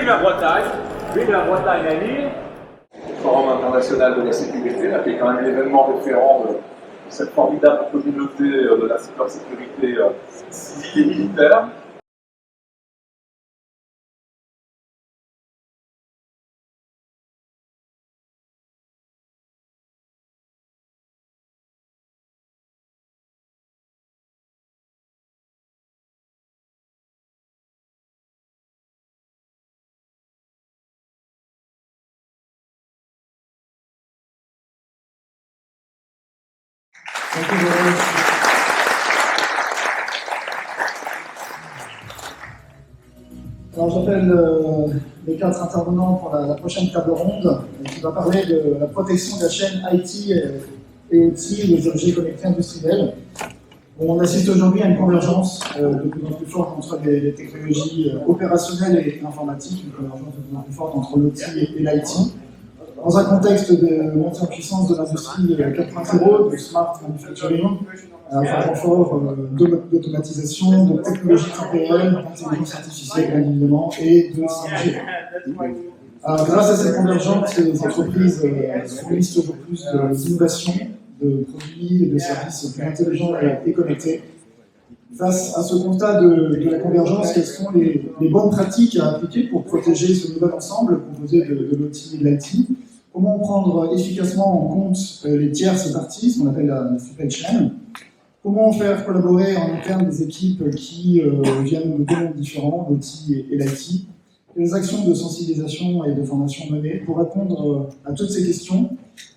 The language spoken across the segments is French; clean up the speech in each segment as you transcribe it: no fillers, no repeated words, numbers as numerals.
vive la Bretagne, vive la Bretagne à Lille. Forum international de la sécurité, là, qui est quand même l'événement référent de cette formidable communauté de la cybersécurité civile et militaire. Alors j'appelle les 4 intervenants pour la prochaine table ronde qui va parler de la protection de la chaîne IT et aussi des objets connectés industriels. On assiste aujourd'hui à une convergence de plus en plus forte entre les technologies opérationnelles et informatiques, une convergence de plus en plus forte entre l'OT et l'IT. Dans un contexte de montée en puissance de l'industrie 4.0, de smart manufacturing, un renfort d'automatisation, de technologie temps réel, d'intelligence artificielle bien évidemment, et de 5G. Grâce à cette convergence, les entreprises fournissent toujours plus d'innovations, de produits et de services plus intelligents et connectés. Face à ce constat de la convergence, quelles sont les bonnes pratiques à appliquer pour protéger ce nouvel ensemble composé de l'OT et de l'IT? Comment prendre efficacement en compte les tierces parties, ce qu'on appelle la supply chain? Comment faire collaborer en interne des équipes qui viennent de deux mondes différents, l'OT et l'IT? Quelles actions de sensibilisation et de formation menées? Pour répondre à toutes ces questions,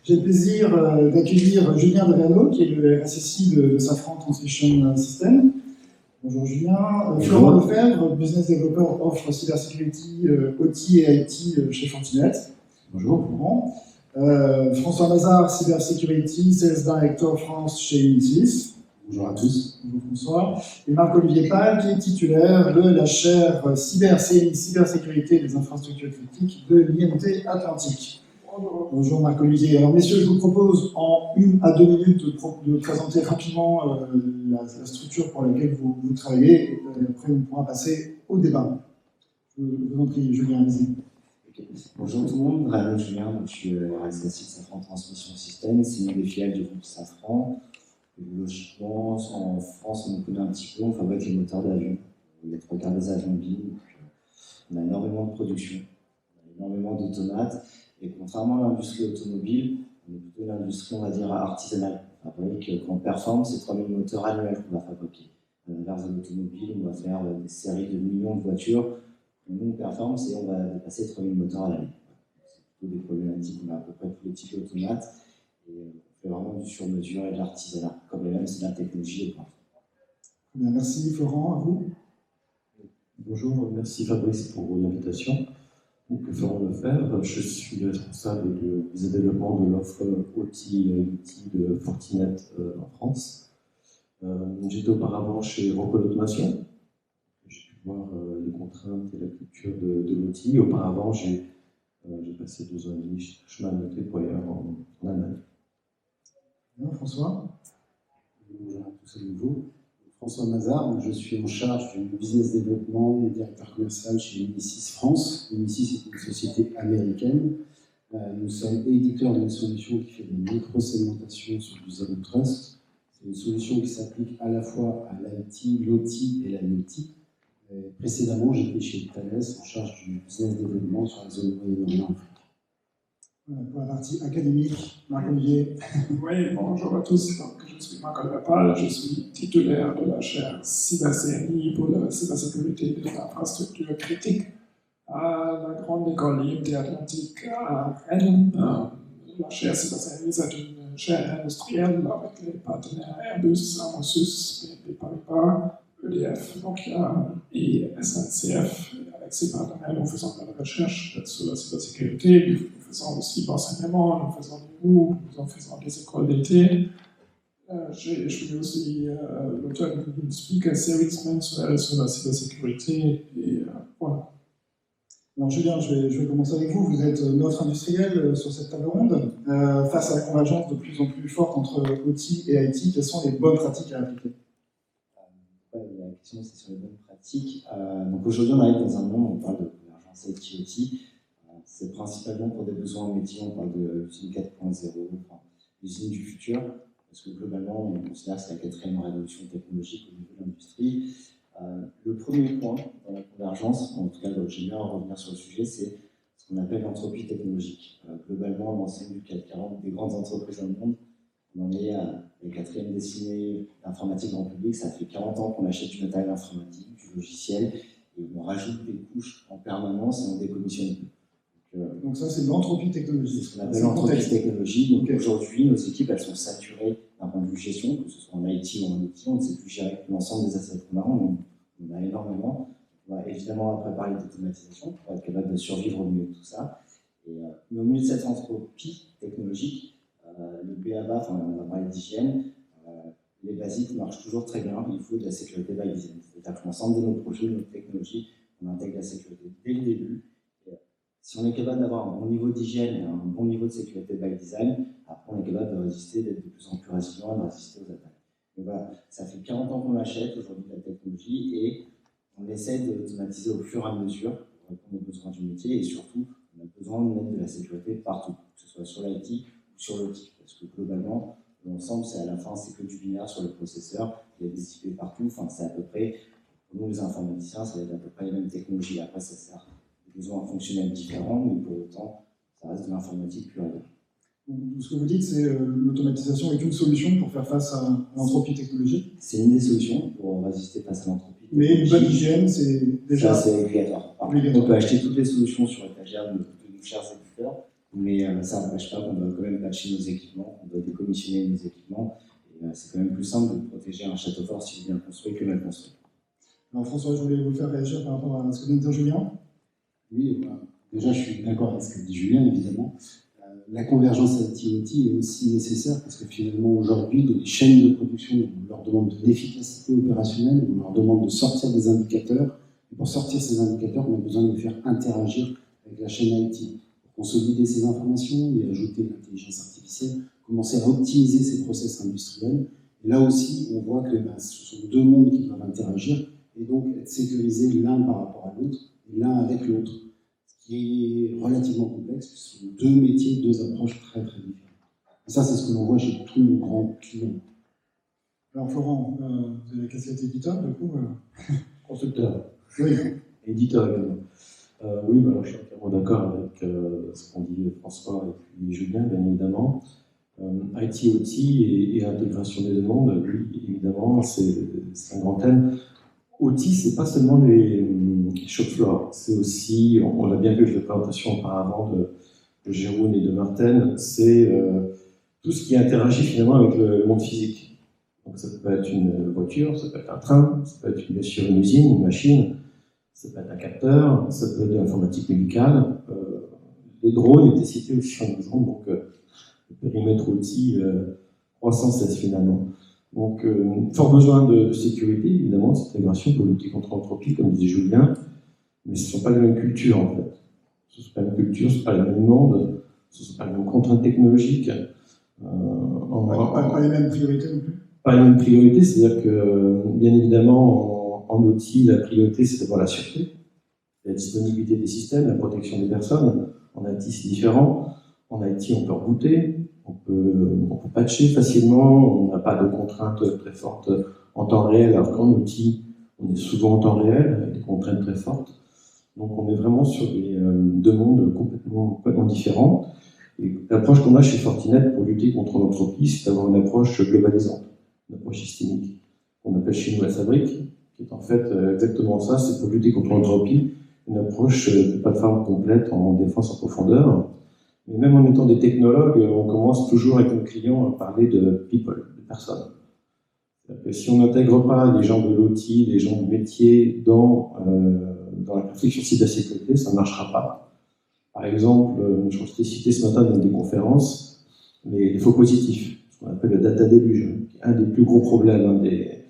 j'ai le plaisir d'accueillir Julien Devernot, qui est le RSSI de Safran Transmission System. Bonjour Julien. Florent Lefebvre, Business Developer Offre Cybersecurity, OT et IT chez Fortinet. Bonjour Florent. François Mazard, Cybersecurity, Sales Director France chez Unisys. Bonjour à tous. Bonjour François. Et Marc-Olivier Pal, qui est titulaire de la chaire CNI, Cybersécurité des infrastructures critiques de l'IMT Atlantique. Bonjour Marc-Olivier. Alors messieurs, je vous propose en 1 à 2 minutes de présenter rapidement la structure pour laquelle vous travaillez, et après on pourra passer au débat. Je vous en prie, Julien, allez-y. Bonjour tout le monde, Rano Julien, je suis RSSI de Safran Transmission System, c'est une des filiales du groupe Safran. Logiquement, en France, on nous connaît un petit peu, on fabrique les moteurs d'avion. Les 3/4 des avions BIM, on a énormément de production, on a énormément d'automates, et contrairement à l'industrie automobile, on est plutôt une industrie, on va dire, artisanale. On fabrique, quand on performe, c'est 3000 moteurs annuels qu'on va fabriquer. À l'inverse de l'automobile, on va faire des séries de millions de voitures. Nous, on performe, c'est on va dépasser 3000 moteurs à l'année. C'est plutôt des problématiques, on a à peu près tous les types d'automates, et on fait vraiment du sur-mesure et de l'artisanat, comme les mêmes, c'est de la technologie et quoi. Bien, merci Florent, à vous. Bonjour, merci Fabrice pour l'invitation. Donc, Florent Lefebvre, je suis responsable du développement de l'offre OT et IT de Fortinet en France. J'étais auparavant chez Rockwell Automation. J'ai pu voir les contraintes et la culture de l'OT. Auparavant, j'ai passé 2 ans et demi chez Schmann Deployer en Allemagne. Bien, François. Bonjour à tous à nouveau. François Mazard, je suis en charge du business développement et directeur commercial chez Unisys France. Unisys est une société américaine. Nous sommes éditeurs d'une solution qui fait des micro-segmentations sur du Zero Trust. C'est une solution qui s'applique à la fois à l'IT, l'OT et la l'IoT. Précédemment, j'étais chez Thales en charge du business développement sur la zone Moyen-Orient Afrique. Pour la partie académique, Marc-Olivier. Oui, bonjour à tous. Donc, je suis Marc-Olivier Pal, je suis titulaire de la chaire CyberCNI pour la cybersécurité des infrastructures critiques à la Grande École IMT Atlantique à Rennes. La chaire CyberCNI, c'est une chaire industrielle avec les partenaires Airbus, Amosus, BNP Paribas, EDF, Nokia et SNCF. Avec ces partenaires, nous faisons de la recherche sur la cybersécurité. Nous faisons aussi l'enseignement, nous faisons des MOOC, nous faisons des écoles d'été. Je suis aussi l'auteur d'une speaker series mensuelle sur la cybersécurité. Et voilà. Alors Julien, je vais commencer avec vous. Vous êtes notre industriel sur cette table ronde. Face à la convergence de plus en plus forte entre OT et IT, quelles sont les bonnes pratiques à appliquer? La question, c'est sur les bonnes pratiques. Donc aujourd'hui, on arrive dans un monde où on parle de convergence France IT-OT. C'est principalement pour des besoins métiers, on parle de l'usine 4.0, enfin, l'usine du futur, parce que globalement, on considère que c'est la quatrième révolution technologique au niveau de l'industrie. Le premier point dans la convergence, en tout cas, j'aime bien revenir sur le sujet, c'est ce qu'on appelle l'entropie technologique. Globalement, l'ensemble du CAC 40 des grandes entreprises dans le monde, on en est à la quatrième décennie d'informatique grand public. Ça fait 40 ans qu'on achète du matériel informatique, du logiciel, et on rajoute des couches en permanence et on décommissionne plus. Donc ça, c'est l'entropie technologique. C'est ce qu'on appelle l'entropie technologique. Donc aujourd'hui, nos équipes, elles sont saturées d'un point de vue gestion, que ce soit en IT ou en outil. On ne sait plus gérer l'ensemble des assets qu'on a. On a énormément. On va évidemment après parler d'automatisation pour être capable de survivre au milieu de tout ça. Mais au milieu de cette entropie technologique, le BABA, enfin on va parler d'hygiène, les basiques marchent toujours très bien. Il faut de la sécurité by design. C'est-à-dire que l'ensemble de nos projets, de nos technologies, on intègre la sécurité dès le début. Si on est capable d'avoir un bon niveau d'hygiène et un bon niveau de sécurité by design, après on est capable de résister, d'être de plus en plus résilient et de résister aux attaques. Et voilà, ça fait 40 ans qu'on l'achète aujourd'hui la technologie et on essaie d'automatiser au fur et à mesure pour répondre aux besoins du métier et surtout on a besoin de mettre de la sécurité partout, que ce soit sur l'IT ou sur l'outil. Parce que globalement, l'ensemble, c'est à la fin, c'est que du binaire sur le processeur, il y a des IP partout, enfin c'est à peu près, pour nous les informaticiens, ça va être à peu près les mêmes technologies. Après ça sert besoins fonctionnels différents, mais pour autant, ça reste de l'informatique pure et dure. Ce que vous dites, c'est l'automatisation est une solution pour faire face à l'entropie technologique. C'est une des solutions pour résister face à l'entropie. Mais une bonne hygiène, c'est déjà... Ça, c'est obligatoire. On peut acheter toutes les solutions sur l'étagère de nos chers éditeurs, mais ça n'empêche pas qu'on doit quand même patcher nos équipements, qu'on doit décommissionner nos équipements. Et c'est quand même plus simple de protéger un château fort s'il est bien construit que mal construit. Alors François, je voulais vous faire réagir par rapport à ce que vient de dire Julien. Oui, déjà je suis d'accord avec ce que dit Julien, évidemment. La convergence IT-OT est aussi nécessaire parce que finalement aujourd'hui, les chaînes de production, on leur demande de l'efficacité opérationnelle, on leur demande de sortir des indicateurs. Et pour sortir ces indicateurs, on a besoin de les faire interagir avec la chaîne IT. Pour consolider ces informations, y ajouter l'intelligence artificielle, commencer à optimiser ces process industriels. Et là aussi, on voit que ce sont deux mondes qui doivent interagir et donc être sécurisés l'un par rapport à l'autre et l'un avec l'autre, ce qui est relativement complexe, puisque ce sont deux métiers, deux approches très très différentes. Et ça, c'est ce que l'on voit chez tous nos grands clients. Alors Florent, vous avez la casquette éditeur, du coup Constructeur. Oui. Éditeur également. Oui, alors, je suis entièrement d'accord avec ce qu'ont dit François et puis Julien, bien évidemment. IT-OT et l'intégration des demandes, oui, évidemment, c'est un grand thème. OT, c'est pas seulement les shop floor, c'est aussi, on l'a bien vu avec la présentation auparavant de Jérôme et de Martin, c'est tout ce qui interagit finalement avec le monde physique. Donc ça peut être une voiture, ça peut être un train, ça peut être bien sûr une usine, une machine, ça peut être un capteur, ça peut être de l'informatique médicale. Les drones étaient cités aussi en exemple, donc le périmètre OT croissant cesse finalement. Donc, fort besoin de sécurité, évidemment, de cette intégration pour lutter contre l'entropie, comme disait Julien, mais ce ne sont pas les mêmes cultures, en fait. Ce ne sont pas les mêmes cultures, ce ne sont pas les mêmes mondes, ce ne sont pas les mêmes contraintes technologiques. Pas les mêmes priorités non plus. Pas les mêmes priorités, c'est-à-dire que, bien évidemment, en outil, la priorité, c'est d'abord la sûreté, la disponibilité des systèmes, la protection des personnes. En IT, c'est différent. En IT, on peut rebooter. On peut patcher facilement, on n'a pas de contraintes très fortes en temps réel, alors qu'en outil, on est souvent en temps réel, avec des contraintes très fortes. Donc on est vraiment sur deux mondes complètement différents. Et l'approche qu'on a chez Fortinet pour lutter contre l'entropie, c'est d'avoir une approche globalisante, une approche systémique, qu'on appelle chez nous la fabrique, qui est en fait exactement ça, c'est pour lutter contre l'entropie, une approche de plateforme complète en défense en profondeur. Mais même en étant des technologues, on commence toujours avec nos clients à parler de people, de personnes. Que si on n'intègre pas les gens de l'outil, les gens du métier dans la réflexion cybersécurité, ça ne marchera pas. Par exemple, je crois que c'était cité ce matin dans des conférences, les faux positifs, ce qu'on appelle le data deluge, qui est un des plus gros problèmes des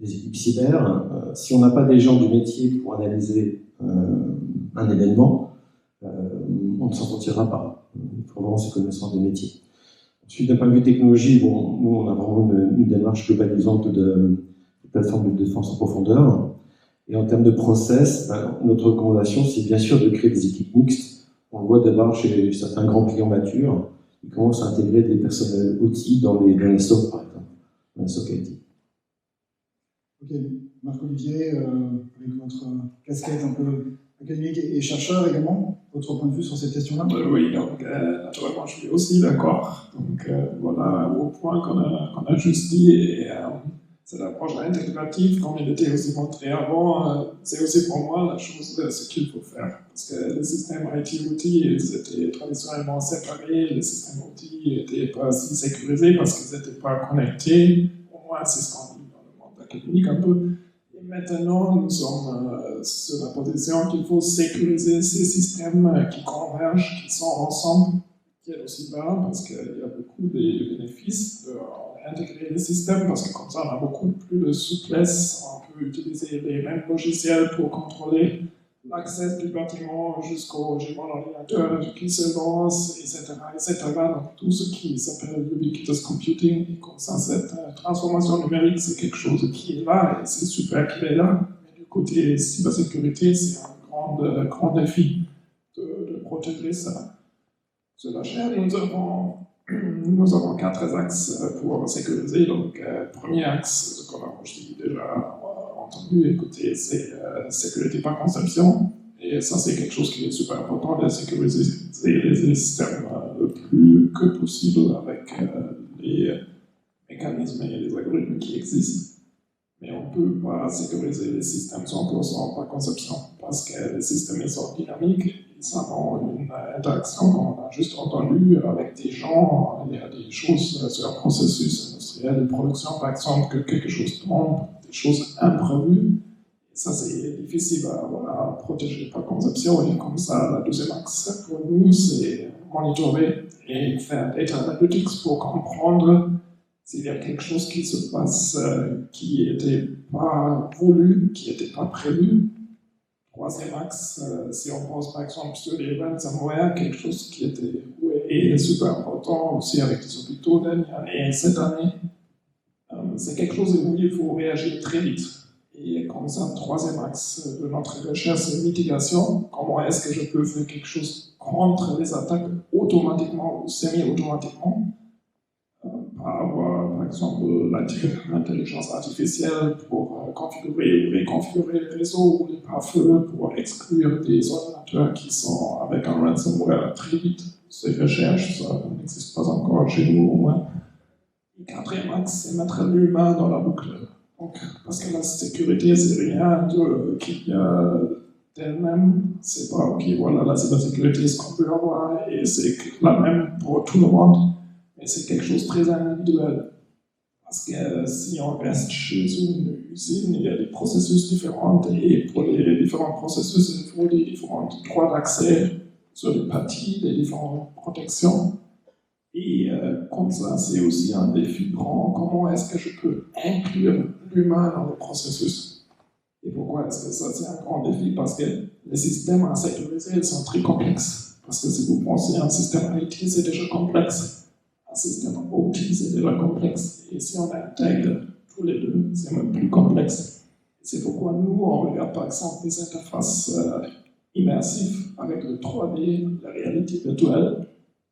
équipes cyber. Si on n'a pas des gens du métier pour analyser un événement, on ne s'en sortira pas. Il faut vraiment ces connaissances de métier. Ensuite, d'un point de vue technologie, bon, nous, on a vraiment une démarche globalisante de plateforme de défense en profondeur. Et en termes de process, notre recommandation, c'est bien sûr de créer des équipes mixtes. On le voit d'abord chez certains grands clients matures, ils commencent à intégrer des personnels outils dans les SOC, par exemple, dans les SOC IT. Ok, Marc-Olivier, avec votre casquette un peu académique et chercheur également, votre point de vue sur cette question-là? Oui, donc naturellement, je suis aussi d'accord. Donc voilà, au point qu'on a juste dit, et cette approche intégrative, comme il était aussi montré avant, c'est aussi pour moi la chose, ce qu'il faut faire. Parce que les systèmes IT-outils, ils étaient traditionnellement séparés, les systèmes outils n'étaient pas si sécurisés parce qu'ils n'étaient pas connectés. Au moins, c'est ce qu'on dit dans le monde académique un peu. Et maintenant, nous sommes sur la position qu'il faut sécuriser ces systèmes qui convergent, qui sont ensemble, qui est aussi bien parce qu'il y a beaucoup de bénéfices d'intégrer les systèmes, parce que comme ça, on a beaucoup plus de souplesse, on peut utiliser les mêmes logiciels pour contrôler l'accès du bâtiment jusqu'au ordinateur qui se lance, etc., etc. Donc tout ce qui s'appelle ubiquitous computing, et comme ça, cette transformation numérique, c'est quelque chose qui est là, et c'est super qu'il est là. Mais du côté cybersécurité, c'est un grand défi de protéger ça. Sur la chaîne, nous avons 4 axes pour sécuriser. Donc, premier axe, ce qu'on a déjà entendu, écoutez, c'est sécurité par conception. Et ça, c'est quelque chose qui est super important, de sécuriser les systèmes le plus que possible avec les mécanismes et les algorithmes qui existent. Mais on ne peut pas sécuriser les systèmes 100% par conception, parce que les systèmes sont dynamiques. Ils ont une interaction, comme on a juste entendu, avec des gens. Il y a des choses sur un processus industriel de production, par exemple, que quelque chose tombe, des choses imprévues. Et ça, c'est difficile à protéger par conception. Et comme ça, la deuxième axe pour nous, c'est monitorer et faire data analytics pour comprendre s'il y a quelque chose qui se passe qui n'était pas voulu, qui n'était pas prévu. Troisième axe, si on pense par exemple sur les ransomware, quelque chose qui était et super important aussi avec les hôpitaux dernière année et cette année, c'est quelque chose où il faut réagir très vite. Et comme ça, troisième axe de notre recherche, c'est mitigation. Comment est-ce que je peux faire quelque chose contre les attaques automatiquement ou semi-automatiquement? Par exemple, l'intelligence artificielle pour configurer ou réconfigurer les réseaux ou les pare-feux pour exclure des ordinateurs qui sont avec un ransomware très vite. Ces recherches, ça n'existe pas encore chez nous au moins. Le quatrième axe, c'est mettre l'humain dans la boucle. Donc, parce que la sécurité, c'est rien qu'il y a d'elle-même. C'est pas, ok, voilà, la cybersécurité, ce qu'on peut avoir, et c'est la même pour tout le monde. Mais c'est quelque chose de très individuel. Parce que si on reste chez une usine, il y a des processus différents, et pour les différents processus, il faut des différents droits d'accès sur les parties, des différentes protections. Et comme ça, c'est aussi un défi grand. Comment est-ce que je peux inclure l'humain dans le processus? Et pourquoi est-ce que ça, c'est un grand défi? Parce que les systèmes à sécuriser sont très complexes. Parce que si vous pensez à un système IT, c'est déjà complexe. Un système OT, c'est déjà complexe. Et si on intègre tous les deux, c'est même plus complexe. C'est pourquoi nous, on regarde par exemple des interfaces immersives avec le 3D, la réalité virtuelle.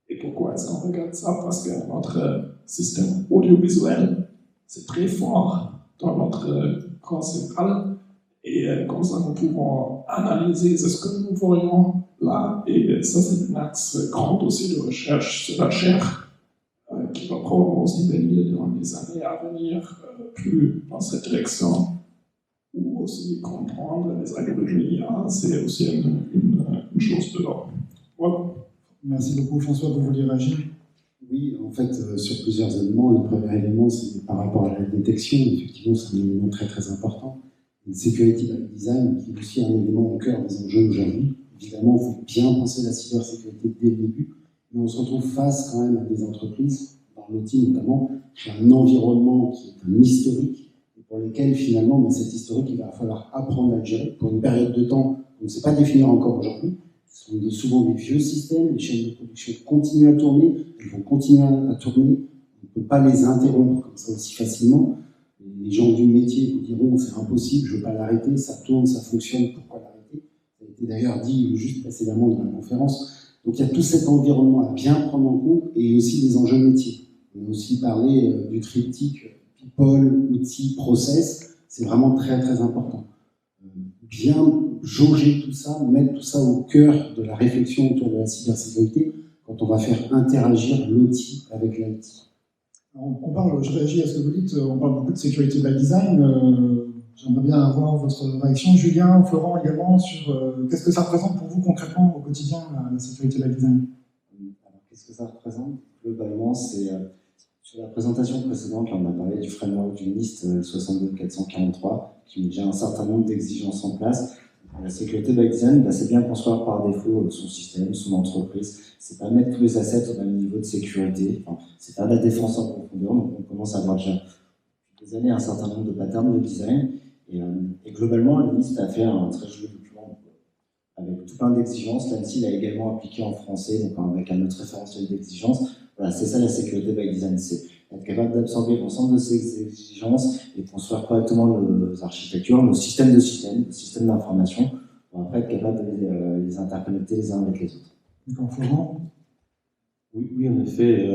Et pourquoi est-ce qu'on regarde ça? Parce que notre système audiovisuel, c'est très fort dans notre corps central. Et comme ça, nous pouvons analyser ce que nous voyons là. Et ça, c'est un axe grand aussi de recherche sur la chair, qui va probablement aussi bénir dans les années à venir, plus dans cette direction, ou aussi comprendre les algorithmes IA, c'est aussi une chose de l'ordre. Voilà. Merci beaucoup François, vous vouliez réagir? Oui, en fait, sur plusieurs éléments. Le premier élément, c'est par rapport à la détection. Effectivement, c'est un élément très très important. Le security by design, qui est aussi un élément au cœur des enjeux aujourd'hui. Évidemment, il faut bien penser la cybersécurité dès le début, mais on se retrouve face quand même à des entreprises, dans l'outil notamment, qui ont un environnement qui est un historique, et pour lesquels finalement, cet historique, il va falloir apprendre à le gérer pour une période de temps qu'on ne sait pas définir encore aujourd'hui. Ce sont souvent des vieux systèmes, les chaînes de production continuent à tourner, elles vont continuer à tourner, on ne peut pas les interrompre comme ça aussi facilement. Les gens du métier vous diront c'est impossible, je ne veux pas l'arrêter, ça tourne, ça fonctionne, pourquoi l'arrêter? Ça a été d'ailleurs dit juste précédemment dans la conférence. Donc il y a tout cet environnement à bien prendre en compte et aussi les enjeux métiers. On a aussi parlé du triptyque people, outils, process, c'est vraiment très très important. Bien jauger tout ça, mettre tout ça au cœur de la réflexion autour de la cybersécurité quand on va faire interagir l'outil avec l'IT. On parle, je réagis à ce que vous dites, on parle beaucoup de sécurité by design. J'aimerais bien avoir votre réaction, Julien, Florent également, sur qu'est-ce que ça représente pour vous concrètement au quotidien, la sécurité by design. Alors, qu'est-ce que ça représente? Globalement, c'est sur la présentation précédente, là, on a parlé du framework du NIST 62443, qui met déjà un certain nombre d'exigences en place. La sécurité by design, c'est bien construire par défaut son système, son entreprise. C'est pas mettre tous les assets au même niveau de sécurité. Enfin, c'est pas de la défense en profondeur. Donc on commence à avoir déjà depuis des années un certain nombre de patterns de design. Et globalement, le NIST a fait un très joli document avec tout plein d'exigences. L'ANSSI l'a également appliqué en français, donc avec un autre référentiel d'exigences. Voilà, c'est ça la sécurité by design. C'est être capable d'absorber l'ensemble de ces exigences et construire correctement nos architectures, nos systèmes d'information, pour après être capable de les interconnecter les uns avec les autres. D'accord, Florent? Oui, en effet,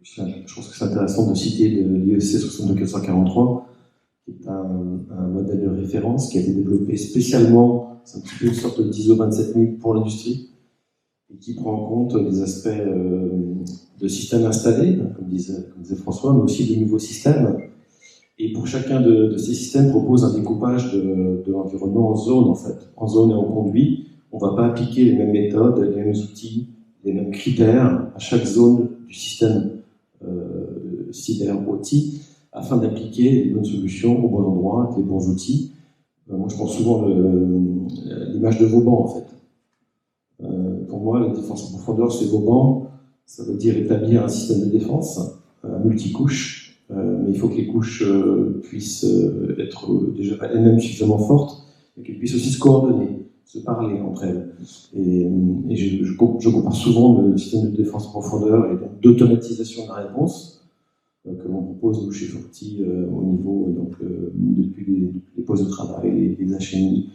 je pense que c'est intéressant de citer l'IEC 62443, qui est un modèle de référence qui a été développé spécialement, c'est un petit peu une sorte d'ISO 27000 pour l'industrie, et qui prend en compte des aspects de systèmes installés, comme disait François, mais aussi de nouveaux systèmes. Et pour chacun de ces systèmes, propose un découpage de l'environnement en zones, en fait, en zones et en conduits. On ne va pas appliquer les mêmes méthodes, les mêmes outils, les mêmes critères à chaque zone du système cyber-OT, afin d'appliquer les bonnes solutions au bon endroit, avec les bons outils. Moi, je pense souvent à l'image de Vauban, en fait. Pour moi, la défense en profondeur, c'est Vauban. Ça veut dire établir un système de défense multicouche, mais il faut que les couches puissent être déjà elles-mêmes suffisamment fortes et qu'elles puissent aussi se coordonner, se parler entre elles. Et je compare souvent le système de défense en profondeur et donc d'automatisation de la réponse que l'on propose nous chez Forti au niveau depuis les postes de travail, les HMI,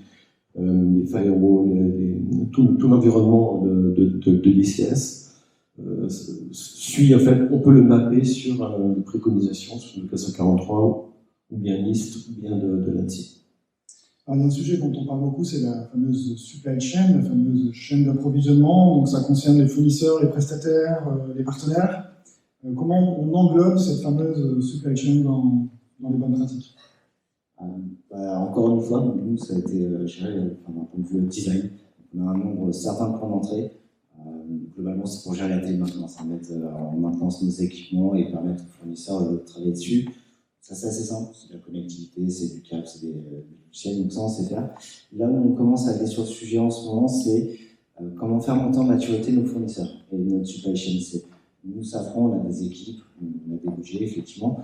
les firewalls, tout l'environnement de l'ICS suit, en fait, on peut le mapper sur des préconisations sur le 443 ou bien NIST ou bien de l'ANSSI. Alors, il y a un sujet dont on parle beaucoup, c'est la fameuse supply chain, la fameuse chaîne d'approvisionnement. Donc ça concerne les fournisseurs, les prestataires, les partenaires. Comment on englobe cette fameuse supply chain dans les bonnes pratiques? Encore une fois, nous, ça a été géré d'un point de vue design. On a un nombre certain de points d'entrée. Globalement, c'est pour gérer la télémaintenance, mettre en maintenance nos équipements et permettre aux fournisseurs de travailler dessus. Ça, c'est assez simple, c'est de la connectivité, c'est du câble, c'est des logiciels, donc ça, on sait faire. Là où on commence à aller sur le sujet en ce moment, c'est comment faire monter en maturité nos fournisseurs et notre supply chain. Nous, Safran, on a des équipes, on a des budgets, effectivement.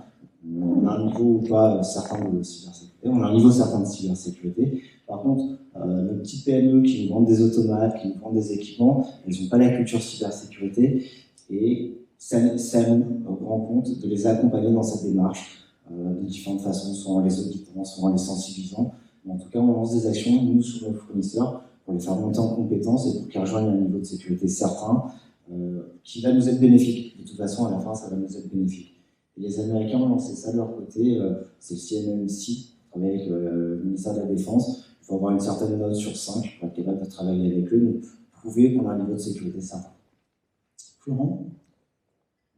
On a un niveau pas certain de cybersécurité, on a un niveau certain de cybersécurité. Par contre, nos petites PME qui nous vendent des automates, qui nous vendent des équipements, elles n'ont pas la culture cybersécurité et ça nous rend compte de les accompagner dans cette démarche de différentes façons, soit en les auditant, soit en les sensibilisant. Mais en tout cas, on lance des actions, nous, sur nos fournisseurs, pour les faire monter en compétences et pour qu'ils rejoignent un niveau de sécurité certain qui va nous être bénéfique. De toute façon, à la fin, ça va nous être bénéfique. Et les Américains ont lancé ça de leur côté, c'est le CNMC, avec le ministère de la Défense. Il faut avoir une certaine note sur 5 pour être capable de travailler avec eux, donc prouver qu'on a un niveau de sécurité certain. Florent?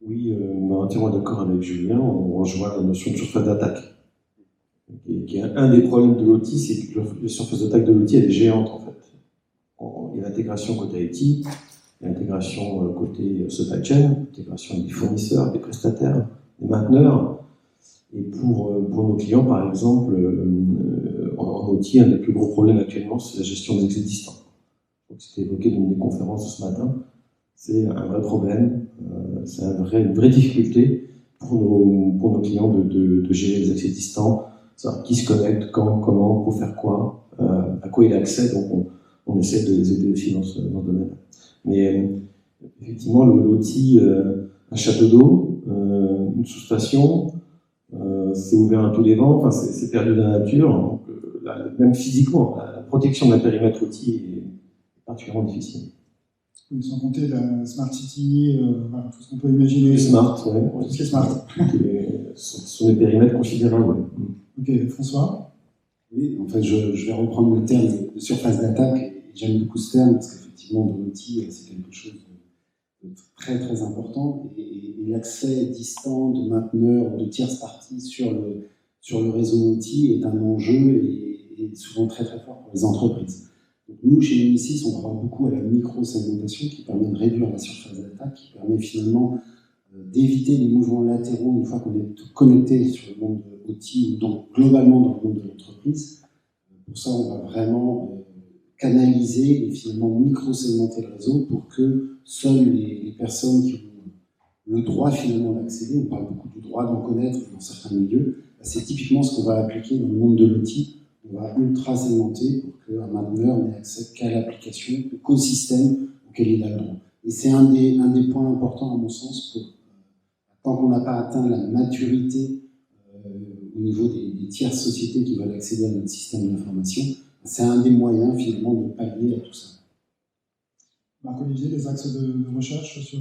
Oui, entièrement d'accord avec Julien, on rejoint la notion de surface d'attaque. Qui est un des problèmes de l'OT, c'est que la surface d'attaque de l'OT, elle est géante en fait. Il y a l'intégration côté IT, l'intégration côté supply chain, l'intégration des fournisseurs, des prestataires, des mainteneurs. Et pour nos clients, par exemple, en OT, un des plus gros problèmes actuellement, c'est la gestion des existants. C'était évoqué dans une des conférences ce matin. C'est un vrai problème, c'est une vraie difficulté pour nos clients de gérer les accès distants, savoir qui se connecte, quand, comment, pour faire quoi, à quoi il a accès. Donc on essaie de les aider aussi dans ce domaine. Mais effectivement, l'outil, un château d'eau, une sous-station, c'est ouvert à tous les vents, enfin, c'est perdu dans la nature, donc, même physiquement, la protection d'un périmètre outil est particulièrement difficile. Oui, sans compter la Smart City, voilà, tout ce qu'on peut imaginer. Les smart, ouais. Tout ce qui est smart. Ce sont des périmètres considérables. Ouais. Ok, François? Oui, en fait, je vais reprendre le terme de surface d'attaque, et j'aime beaucoup ce terme parce qu'effectivement, dans l'outil, c'est quelque chose de très très important, et l'accès distant de mainteneurs ou de tierces parties sur le réseau outil est un enjeu et souvent très très fort pour les entreprises. Donc nous, chez Unisys, on croit beaucoup à la micro-segmentation qui permet de réduire la surface d'attaque, qui permet finalement d'éviter les mouvements latéraux une fois qu'on est connecté sur le monde de l'outil, ou donc globalement dans le monde de l'entreprise. Pour ça, on va vraiment canaliser et finalement micro-segmenter le réseau pour que seules les personnes qui ont le droit finalement d'accéder, on parle beaucoup du droit d'en connaître dans certains milieux, c'est typiquement ce qu'on va appliquer dans le monde de l'outil. On va ultra segmenter pour qu'un mainteneur n'ait accès qu'à l'application, qu'au système auquel il a le droit. Et c'est un des points importants à mon sens pour, tant qu'on n'a pas atteint la maturité au niveau des tierces sociétés qui veulent accéder à notre système d'information, c'est un des moyens finalement de pallier à tout ça. Marc-Olivier, les axes de recherche sur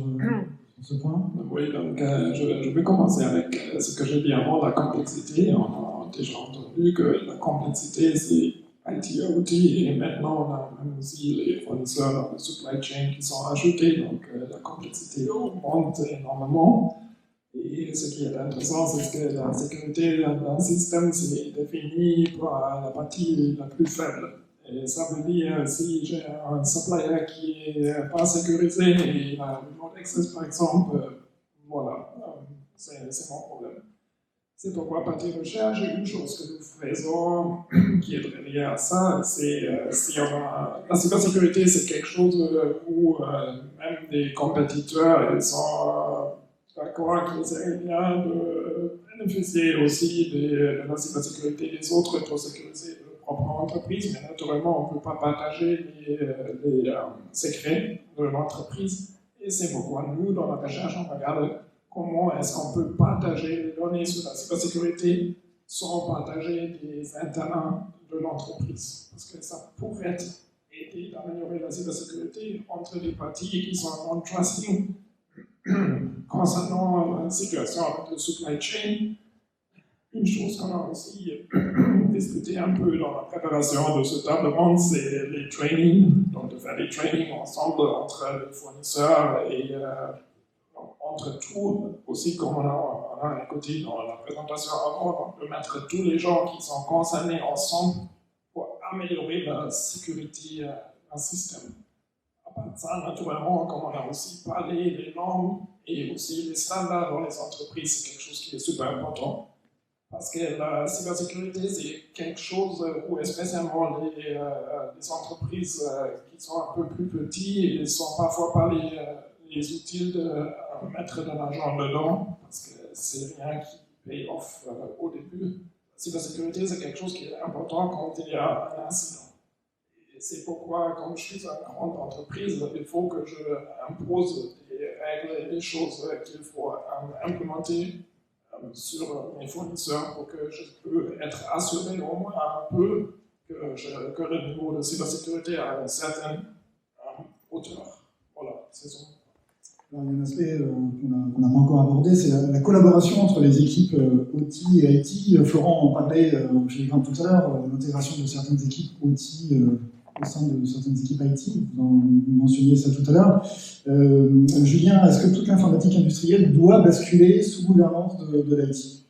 ce point? Oui, donc je vais commencer avec ce que j'ai dit avant, la complexité. On a déjà entendu que la complexité, c'est IT/OT, et maintenant on a même aussi les fournisseurs dans le supply chain qui sont ajoutés, donc la complexité augmente énormément. Et ce qui est intéressant, c'est que la sécurité d'un système, c'est défini par la partie la plus faible. Et ça veut dire, si j'ai un supplier qui n'est pas sécurisé et il a remote access par exemple, voilà, c'est mon problème. C'est pourquoi partie recherche, une chose que nous faisons qui est très liée à ça, c'est si on a la cybersécurité, c'est quelque chose où même des compétiteurs ils sont d'accord qu'il serait bien de bénéficier aussi de la cybersécurité des autres pour sécuriser leur propre entreprise, mais naturellement, on ne peut pas partager les secrets de l'entreprise. Et c'est pourquoi nous, dans la recherche, on regarde comment est-ce qu'on peut partager les données sur la cybersécurité sans partager des intérêts de l'entreprise. Parce que ça pourrait aider d'améliorer la cybersécurité entre les parties qui sont en trusting. Concernant la situation avec le supply chain, une chose qu'on a aussi discuté un peu dans la préparation de ce table ronde, c'est les trainings, donc de faire des trainings ensemble entre les fournisseurs et entre tout, aussi comme on a écouté dans la présentation avant, de mettre tous les gens qui sont concernés ensemble pour améliorer la sécurité d'un système. Ça, naturellement, comme on a aussi parlé des normes et aussi les standards dans les entreprises, c'est quelque chose qui est super important. Parce que la cybersécurité, c'est quelque chose où spécialement les entreprises qui sont un peu plus petites ne sont parfois pas les outils de mettre de l'argent dedans, parce que c'est rien qui paye off au début. La cybersécurité, c'est quelque chose qui est important quand il y a un incident. C'est pourquoi, comme je suis une grande entreprise, il faut que je impose des règles et des choses qu'il faut implémenter sur mes fournisseurs pour que je peux être assuré au moins un peu que le niveau de cybersécurité a une certaine hauteur. Voilà, c'est ça. Alors, il y a un aspect qu'on n'a pas encore abordé, c'est la collaboration entre les équipes OT et IT. Florent en parlait chez les tout à l'heure, l'intégration de certaines équipes OT au sein de certaines équipes IT, vous mentionniez ça tout à l'heure. Julien, est-ce que toute l'informatique industrielle doit basculer sous gouvernance de l'IT?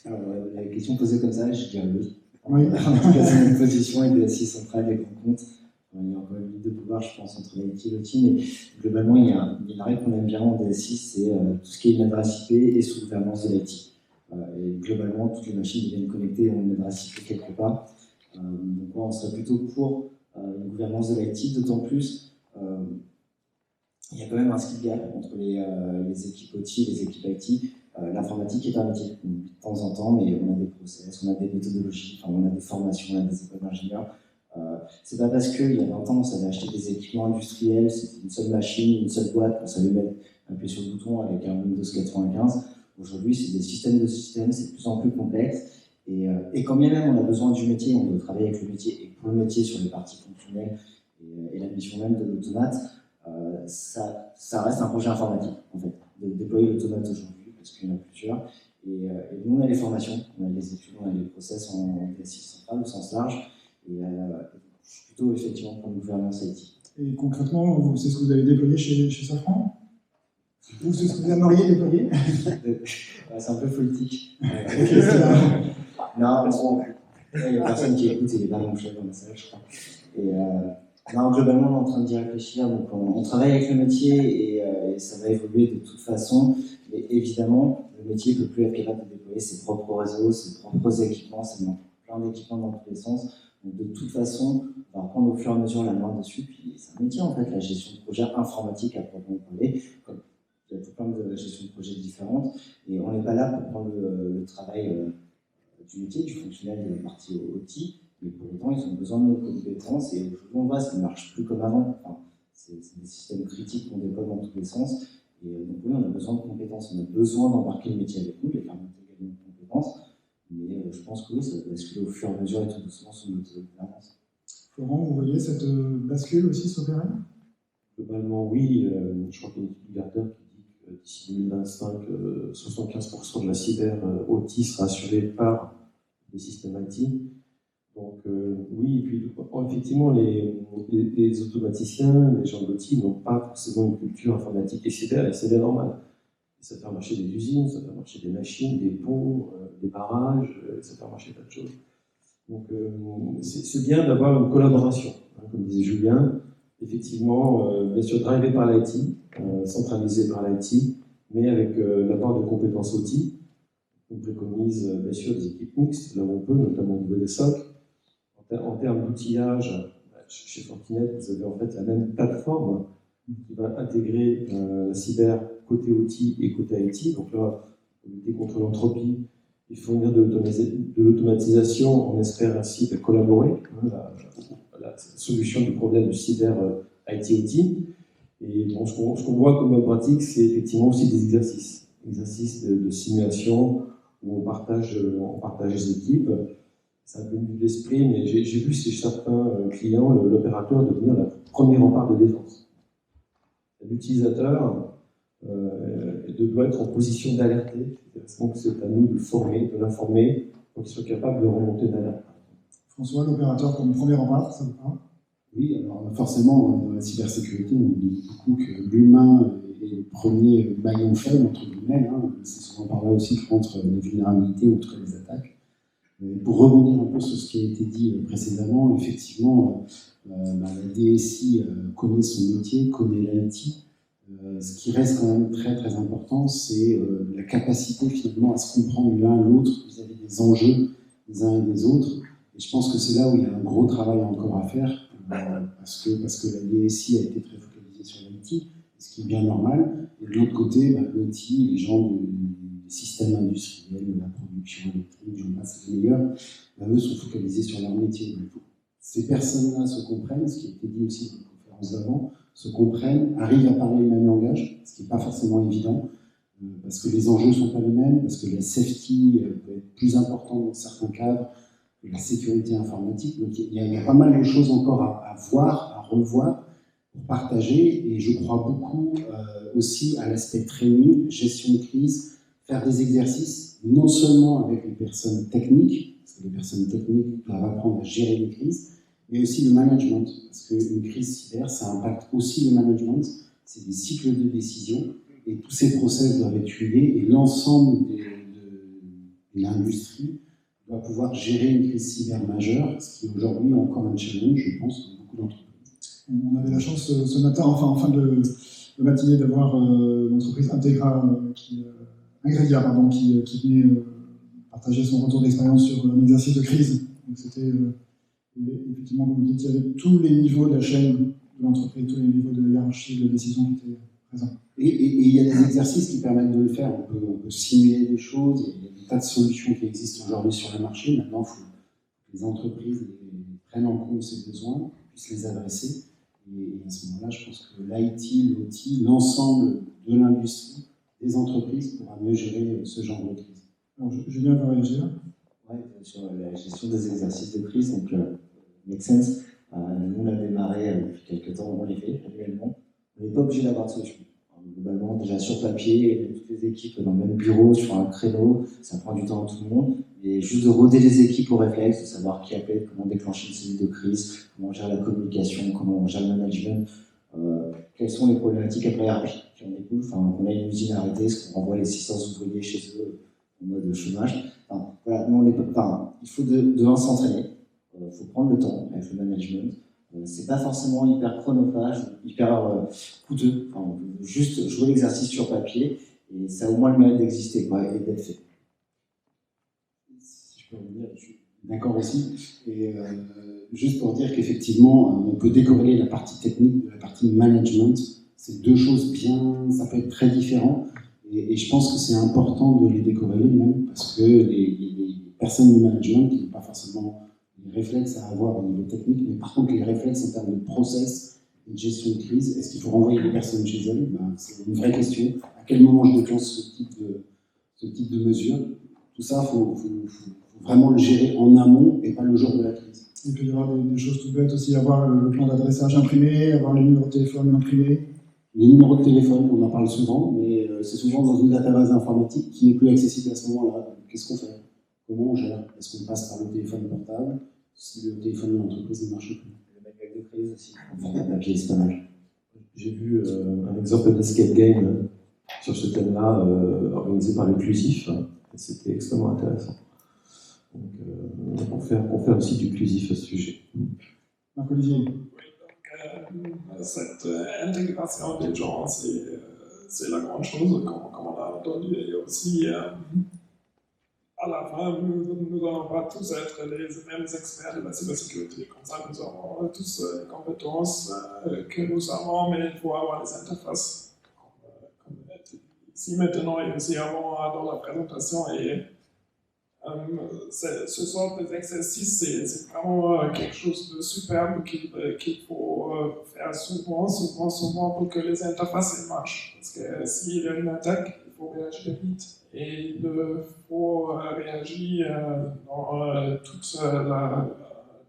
Alors, la question posée comme ça, je dirais oui. Oui. En tout cas, c'est une position avec des assises centrales, des grands comptes. Il y a encore une lutte de pouvoir, je pense, entre l'IT et l'OT, mais globalement, il y a une règle qu'on aime bien en DSI, c'est tout ce qui est une adresse IP et sous gouvernance de l'IT. Et globalement, toutes les machines deviennent connectées ont une adresse IP quelque part. Donc on serait plutôt pour une gouvernance de l'IT, d'autant plus il y a quand même un skill gap entre les équipes OT et les équipes IT. L'informatique est un métier de temps en temps, mais on a des process, on a des méthodologies, enfin, on a des formations, on a des écoles d'ingénieurs. C'est pas parce qu'il y a 20 ans, on savait acheter des équipements industriels, c'était une seule machine, une seule boîte, on savait appuyer sur le bouton avec un Windows 95, Aujourd'hui, c'est des systèmes de systèmes, c'est de plus en plus complexe. Et quand bien même on a besoin du métier, on doit travailler avec le métier et pour le métier sur les parties fonctionnelles et la mission même de l'automate, ça reste un projet informatique, en fait, de déployer l'automate aujourd'hui, parce qu'il y en a plusieurs. Et nous, on a les formations, on a les études, on a les process en DSI central au sens large. Et je suis plutôt effectivement pour une gouvernance IT. Et concrètement, c'est ce que vous avez déployé chez Safran? Ou c'est ce que vous aimeriez déployer? C'est un peu politique. Non, il n'y a personne qui écoute, il est pas mon chef dans la salle, je crois. Non, globalement, on est en train d'y réfléchir. Donc, on travaille avec le métier et ça va évoluer de toute façon. Mais évidemment, le métier ne peut plus être capable de déployer ses propres réseaux, ses propres équipements, c'est plein d'équipements dans tous les sens. Donc, de toute façon, on va prendre au fur et à mesure la main dessus. Puis, c'est un métier, en fait, la gestion de projet informatique à proprement parler. Il y a tout plein de gestion de projets différentes. Et on n'est pas là pour prendre le travail du métier, du fonctionnel de la partie OT. Mais pour autant, ils ont besoin de nos compétences. Et aujourd'hui, on voit, ça ne marche plus comme avant. Enfin, c'est des systèmes critiques qu'on déploie dans tous les sens. Et donc, oui, on a besoin de compétences. On a besoin d'embarquer le métier avec nous, les faire monter également de compétences. Mais je pense que oui, ça va basculer au fur et à mesure et tout doucement sur notre gouvernance. Florent, vous voyez cette bascule aussi s'opérer? Globalement, oui. Je crois qu'il y a une étude Gartner qui dit que d'ici 2025, 75% de la cyber OT sera assurée par des systèmes IT. Donc oui, et puis effectivement, les automaticiens, les gens de l'OT n'ont pas forcément une culture informatique et c'est bien normal. Ça fait marcher des usines, ça fait marcher des machines, des ponts, des barrages, ça fait marcher plein de choses. Donc c'est bien d'avoir une collaboration, hein, comme disait Julien. Effectivement, bien sûr, drivé par l'IT, centralisé par l'IT, mais avec l'apport de compétences OT. On préconise bien sûr des équipes mixtes, là où on peut, notamment au niveau des SOC. En termes d'outillage, chez Fortinet, vous avez en fait la même plateforme qui va intégrer la cyber côté outil et côté IT. Donc là, pour lutter contre l'entropie et fournir de l'automatisation, on espère ainsi collaborer la solution du problème du cyber IT-OT. Et bon, ce qu'on voit comme pratique, c'est effectivement aussi des exercices de simulation où on partage les équipes. C'est un peu de l'esprit, mais j'ai vu chez certains clients l'opérateur devenir le premier rempart de défense. L'utilisateur doit être en position d'alerter. Donc c'est à nous de le former, de l'informer, pour qu'il soit capable de remonter d'alerte. François, l'opérateur comme premier rempart, ça vous parle? Oui, alors forcément, dans la cybersécurité, on dit beaucoup que l'humain est le premier maillon faible, entre guillemets. Hein. C'est souvent par là aussi que rentrent les vulnérabilités ou en tout cas les attaques. Pour rebondir un peu sur ce qui a été dit précédemment, effectivement, la DSI connaît son métier, connaît l'IT. Ce qui reste quand même très très important, c'est la capacité finalement à se comprendre l'un l'autre vis-à-vis des enjeux des uns et des autres. Et je pense que c'est là où il y a un gros travail encore à faire, parce que la DSI a été très focalisée sur l'IT, ce qui est bien normal. Et de l'autre côté, l'IT, les gens des systèmes industriels, de la production électrique, j'en passe les meilleurs, eux sont focalisés sur leur métier. Donc, ces personnes-là se comprennent, ce qui a été dit aussi dans la conférence d'avant, se comprennent, arrivent à parler le même langage, ce qui n'est pas forcément évident, parce que les enjeux ne sont pas les mêmes, parce que la safety peut être plus importante dans certains cadres que la sécurité informatique. Donc il y a pas mal de choses encore à voir, à revoir, pour partager, et je crois beaucoup aussi à l'aspect training, gestion de crise, faire des exercices, non seulement avec les personnes techniques, parce que les personnes techniques doivent apprendre à gérer les crises, mais aussi le management, parce qu'une crise cyber, ça impacte aussi le management, c'est des cycles de décision, et tous ces process doivent être huilés, et l'ensemble de l'industrie doit pouvoir gérer une crise cyber majeure, ce qui est aujourd'hui encore un challenge, je pense, pour beaucoup d'entreprises. On avait la chance ce matin, en fin de matinée, d'avoir l'entreprise Ingredia, qui venait partager son retour d'expérience sur un exercice de crise. Donc c'était effectivement, comme vous dites, il y avait tous les niveaux de la chaîne de l'entreprise, tous les niveaux de hiérarchie, de décision qui étaient présents. Et il y a des exercices qui permettent de le faire. On peut simuler des choses, il y a des tas de solutions qui existent aujourd'hui sur le marché. Maintenant, il faut que les entreprises prennent en compte ces besoins, puissent les adresser. Et à ce moment-là, je pense que l'IT, l'OT, l'ensemble de l'industrie des entreprises pourra mieux gérer ce genre de crise. Alors, Julien va réagir. Ouais, sur la gestion des exercices de crise, donc make sense. Nous, on a démarré depuis quelques temps, on les fait annuellement. On n'est pas obligé d'avoir de solution. Globalement, déjà sur papier, toutes les équipes dans le même bureau, sur un créneau, ça prend du temps à tout le monde. Et juste de roder les équipes au réflexe, de savoir qui appelle, comment déclencher une cellule de crise, comment on gère la communication, comment on gère le management, quelles sont les problématiques après qui en découlent. Enfin, on a une usine arrêtée, est-ce qu'on renvoie les 600 ouvriers chez eux en mode chômage. Enfin, voilà, nous, il faut de s'entraîner, il faut prendre le temps avec le management. C'est pas forcément hyper chronophage, hyper coûteux. Enfin, on peut juste jouer l'exercice sur papier et ça a au moins le mérite d'exister et d'être fait. Si je peux revenir, je suis d'accord aussi. Et juste pour dire qu'effectivement, on peut décorréler la partie technique de la partie management. C'est deux choses ça peut être très différent. Et je pense que c'est important de les décorréler même parce que les personnes du management qui n'ont pas forcément les réflexes à avoir au niveau technique, mais par contre les réflexes en termes de process et de gestion de crise, est-ce qu'il faut renvoyer les personnes chez elles? C'est une vraie question. À quel moment je déclenche ce type de mesure? Tout ça, il faut vraiment le gérer en amont et pas le jour de la crise. Il peut y avoir des choses tout bêtes aussi, avoir le plan d'adressage imprimé, avoir les numéros de téléphone imprimés. Les numéros de téléphone, on en parle souvent, mais c'est souvent dans une database informatique qui n'est plus accessible à ce moment-là. Qu'est-ce qu'on fait? Comment on gère? Est-ce qu'on passe par le téléphone portable? Si le téléphone de l'entreprise ne marche plus. Le manuel de crise aussi, en format papier, c'est pas mal. J'ai vu un exemple d'escape game sur ce thème-là, organisé par l'Inclusif, et c'était extrêmement intéressant. Donc, on fait aussi du Clusif à ce sujet. Marc-Olivier. Cette intégration des gens, c'est la grande chose, comme on a entendu. Et aussi, à la fin, nous n'allons pas tous être les mêmes experts de la cybersécurité. Comme ça, nous avons tous les compétences que nous avons, mais il faut avoir les interfaces. Ici maintenant et aussi avant dans la présentation. Et ce genre d'exercice, c'est vraiment quelque chose de superbe qu'il faut faire souvent pour que les interfaces marchent. Parce que s'il y a une attaque, il faut réagir vite. Et il faut réagir dans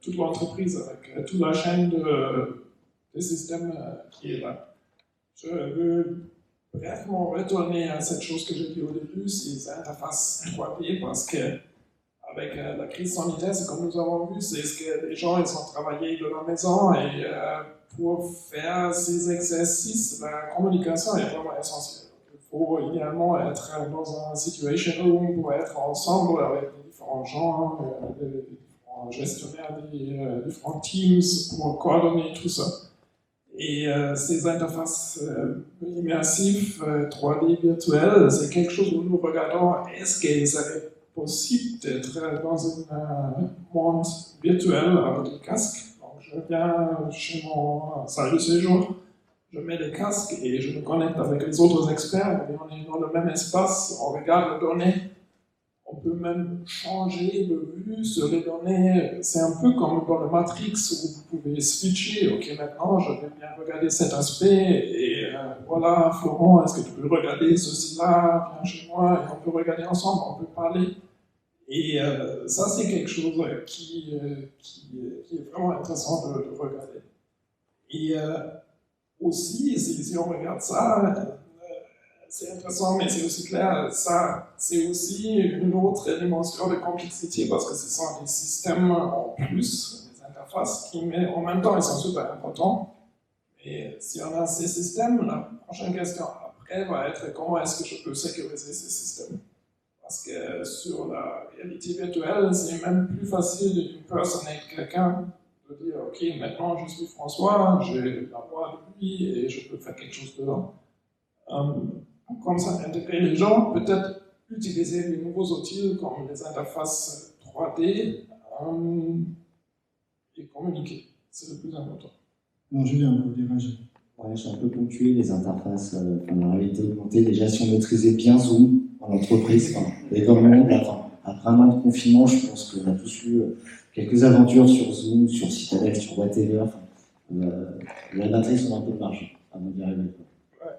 toute l'entreprise, avec toute la chaîne de systèmes qui est là. Je veux brièvement retourner à cette chose que j'ai dit au début, ces interfaces 3D, parce que avec la crise sanitaire, c'est comme nous avons vu, c'est ce que les gens ils ont travaillé de la maison et pour faire ces exercices, la communication est vraiment essentielle. Il faut idéalement être dans un situation room pour être ensemble avec les différents gens, les différents gestionnaires des différents teams pour coordonner tout ça. Et ces interfaces immersives 3D virtuelles, c'est quelque chose où nous regardons, est-ce que c'est possible d'être dans un monde virtuel avec des casques. Donc je viens chez mon salle de séjour, je mets des casques et je me connecte avec les autres experts, et on est dans le même espace, on regarde les données, on peut même changer de vue sur les données. C'est un peu comme dans le Matrix où vous pouvez switcher. Ok, maintenant je vais bien regarder cet aspect et voilà, Florent, est-ce que tu peux regarder ceci-là? Viens chez moi et on peut regarder ensemble, on peut parler. Et ça, c'est quelque chose qui est vraiment intéressant de regarder. Et aussi, si on regarde ça, c'est intéressant, mais c'est aussi clair, ça, c'est aussi une autre dimension de complexité parce que ce sont des systèmes en plus, des interfaces, qui, mais en même temps, ils sont super importants. Et si on a ces systèmes, la prochaine question après va être comment est-ce que je peux sécuriser ces systèmes? Parce que sur la réalité virtuelle, c'est même plus facile d'impersoner quelqu'un, de dire ok, maintenant je suis François, j'ai la voix de lui et je peux faire quelque chose dedans. Comme ça, intégrer les gens, peut-être utiliser les nouveaux outils comme les interfaces 3D et communiquer. C'est le plus important. Non, Julien, vous voulez réagir? Ouais, j'ai un peu ponctué les interfaces, la réalité augmentée. Déjà, si on maîtrisait bien Zoom en entreprise, et dans le monde, après un an de confinement, je pense qu'on a tous eu quelques aventures sur Zoom, sur Citadel, sur whatever. La batterie sont un peu de marge avant d'y arriver. Ouais.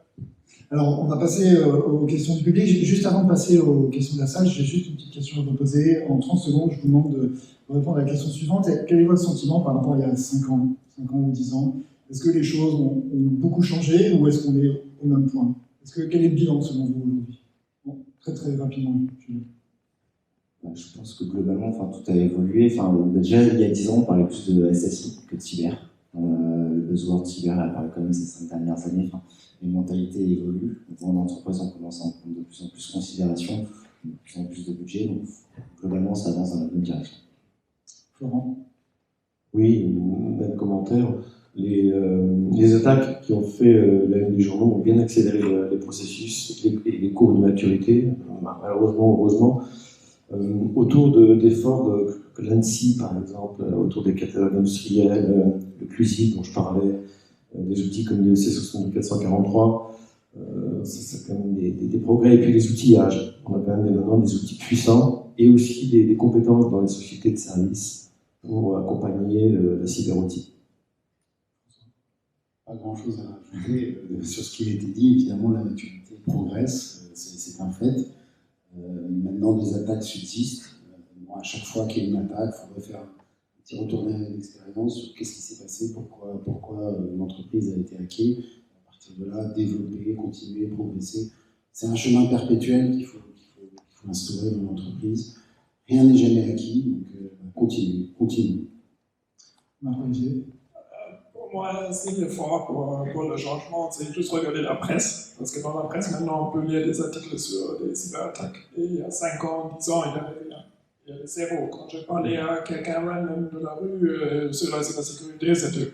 Alors, on va passer aux questions du public. Juste avant de passer aux questions de la salle, j'ai juste une petite question à vous poser. En 30 secondes, je vous demande de répondre à la question suivante. Quel est votre sentiment par rapport à il y a 5 ans ou 10 ans? Est-ce que les choses ont beaucoup changé ou est-ce qu'on est au même point? Quel est le bilan selon vous aujourd'hui? Bon, très très rapidement. Je pense que globalement, tout a évolué. Déjà, il y a 10 ans, on parlait plus de SSI que de cyber. Le buzzword cyber a apparu quand même ces 5 dernières années. Les mentalités évoluent. En entreprise, on commence à en prendre de plus en plus considération, de plus en plus de budget. Donc, globalement, ça avance dans la bonne direction. Florent? Oui, même commentaire. Les attaques qui ont fait la une des journaux ont bien accéléré les processus et les courbes de maturité, malheureusement, heureusement. Autour d'efforts que l'ANSSI, par exemple, autour des catalogues industriels, le CLUSI dont je parlais, des outils comme l'IEC 62443, c'est quand même des progrès. Et puis les outillages. On a quand même maintenant des outils puissants et aussi des compétences dans les sociétés de services pour accompagner la cyberoutil. Pas grand-chose à rajouter sur ce qui a été dit. Évidemment, la maturité progresse, c'est un fait. Maintenant, des attaques subsistent. À chaque fois qu'il y a une attaque, il faudrait faire un petit retour d'expérience sur qu'est-ce qui s'est passé, pourquoi l'entreprise a été hackée. À partir de là, développer, continuer, progresser. C'est un chemin perpétuel qu'il faut instaurer dans l'entreprise. Rien n'est jamais acquis, donc continuer. Marc-Olivier? Pour moi, c'est l'effort pour le changement, c'est juste regarder la presse, parce que dans la presse, maintenant, on peut lire des articles sur des cyberattaques. Et il y a 5 ans, 10 ans, il y avait zéro. Quand j'ai parlé à quelqu'un random de la rue sur la cybersécurité, c'était...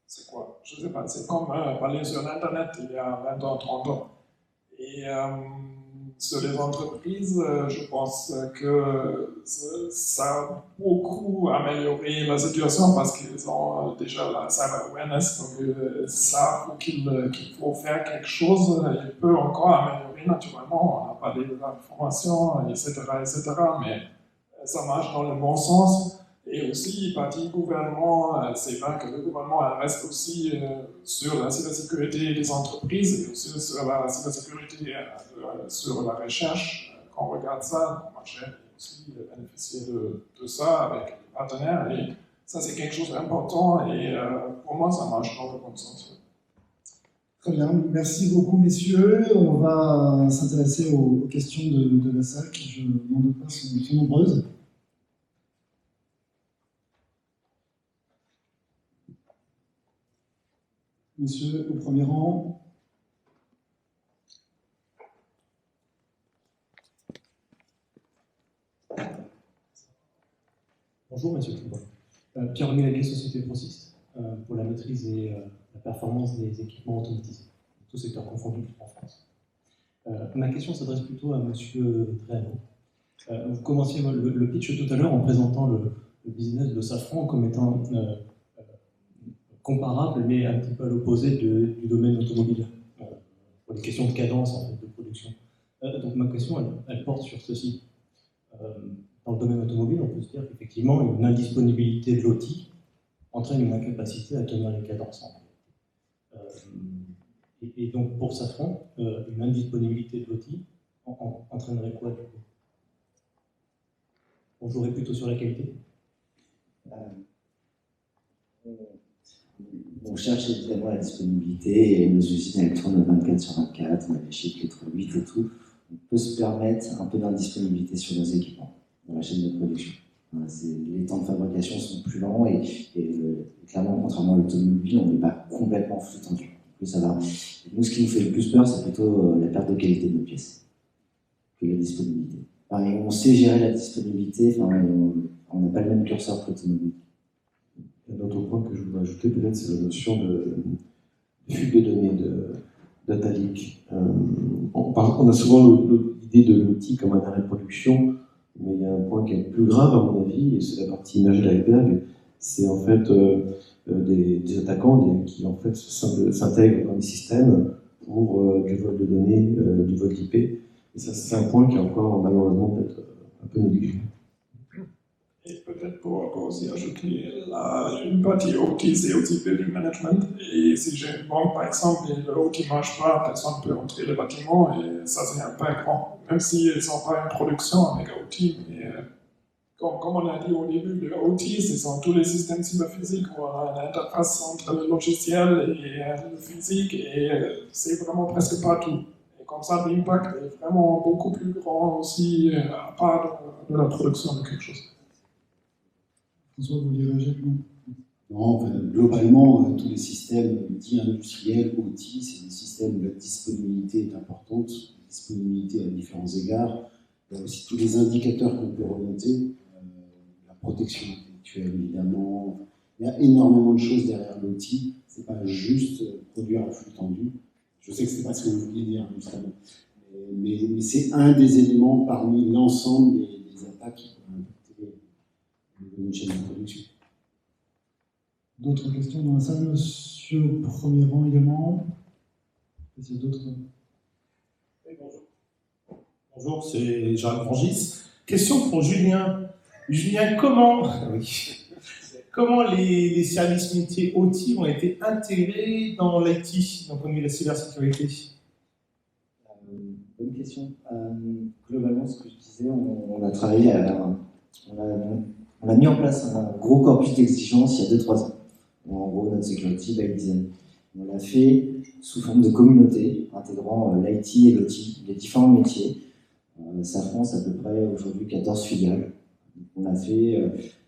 C'est quoi? Je ne sais pas, c'est comme parler sur Internet il y a 20 ans, 30 ans. Et sur les entreprises, je pense que ça a beaucoup amélioré la situation parce qu'ils ont déjà la cyber awareness, donc ils savent qu'il faut faire quelque chose. Il peut encore améliorer naturellement. On a parlé de l'information, etc., mais ça marche dans le bon sens. Et aussi, partie gouvernement, c'est vrai que le gouvernement reste aussi sur la cybersécurité des entreprises et aussi sur la cybersécurité, sur la recherche. Quand on regarde ça, le marché a aussi bénéficié de ça avec les partenaires. Et ça, c'est quelque chose d'important et pour moi, ça marche dans le bon sens. Très bien, merci beaucoup messieurs. On va s'intéresser aux questions de la salle qui, je n'en doute pas, sont nombreuses. Monsieur, au premier rang. Bonjour, monsieur Toubon. Pierre-René Laguet, Société Procist, pour la maîtrise et la performance des équipements automatisés, tout secteur confondu en France. Ma question s'adresse plutôt à monsieur Tréano. Vous commenciez le pitch tout à l'heure en présentant le business de Safran comme étant comparable, mais un petit peu à l'opposé du domaine automobile, pour les questions de cadence en fait, de production. Donc ma question, elle porte sur ceci. Dans le domaine automobile, on peut se dire qu'effectivement, une indisponibilité de l'outil entraîne une incapacité à tenir les cadences. En fait. Et donc pour Safran, une indisponibilité de l'outil entraînerait quoi du coup? On jouerait plutôt sur la qualité? On cherche évidemment la disponibilité et nos usines elles tournent 24/24, on a des chiffres qui tournent 8 et tout. On peut se permettre un peu d'indisponibilité sur nos équipements dans la chaîne de production. Les temps de fabrication sont plus lents et clairement, contrairement à l'automobile, on n'est pas complètement flux tendu. Ça va. Nous, ce qui nous fait le plus peur, c'est plutôt la perte de qualité de nos pièces que la disponibilité. Pareil, on sait gérer la disponibilité, on n'a pas le même curseur que l'automobile. Un autre point que je voudrais ajouter, peut-être, c'est la notion de fuite de données, de data leak. On a souvent l'idée de l'outil comme un arrêt de production, mais il y a un point qui est plus grave à mon avis, et c'est la partie imagée de l'iceberg. C'est en fait des attaquants qui en fait s'intègrent dans les systèmes pour du vol de données, du vol d'IP. Et ça, c'est un point qui est encore malheureusement peut-être un peu négligé. Et peut-être pour aussi ajouter une partie OT, c'est aussi Building Management. Et si j'ai une banque, par exemple, et le OT ne marche pas, personne ne peut entrer le bâtiment, et ça, c'est un peu grand. Même s'ils ne sont pas en production avec OT, mais comme on a dit au début, le OT, ce sont tous les systèmes cyberphysiques où on a une interface entre le logiciel et le physique, et c'est vraiment presque partout. Et comme ça, l'impact est vraiment beaucoup plus grand aussi, à part de la production de quelque chose. François, vous voulez réagir? Non, enfin, globalement, tous les systèmes dits industriels, OT, c'est des systèmes où la disponibilité est importante, la disponibilité à différents égards. Il y a aussi tous les indicateurs qu'on peut remonter, la protection intellectuelle évidemment. Il y a énormément de choses derrière l'outil. C'est pas juste produire un flux tendu. Je sais que c'est pas ce que vous vouliez dire justement, mais c'est un des éléments parmi l'ensemble des attaques qui peuvent impacter une chaîne de production. D'autres questions dans la salle, monsieur au premier rang également? Est-ce qu'il y a d'autres? Oui, bonjour. Bonjour, c'est Jean Frangis. Question pour Julien. Julien, comment les services métiers OT ont été intégrés dans l'IT, d'un point de vue de la cybersécurité? Bonne question. Globalement, ce que je disais, on a travaillé, on a mis en place un gros corpus d'exigences il y a 2-3 ans. En gros, notre security by design. On l'a fait sous forme de communauté, intégrant l'IT et l'OT, les différents métiers. Safran, c'est à peu près aujourd'hui 14 filiales. On a mis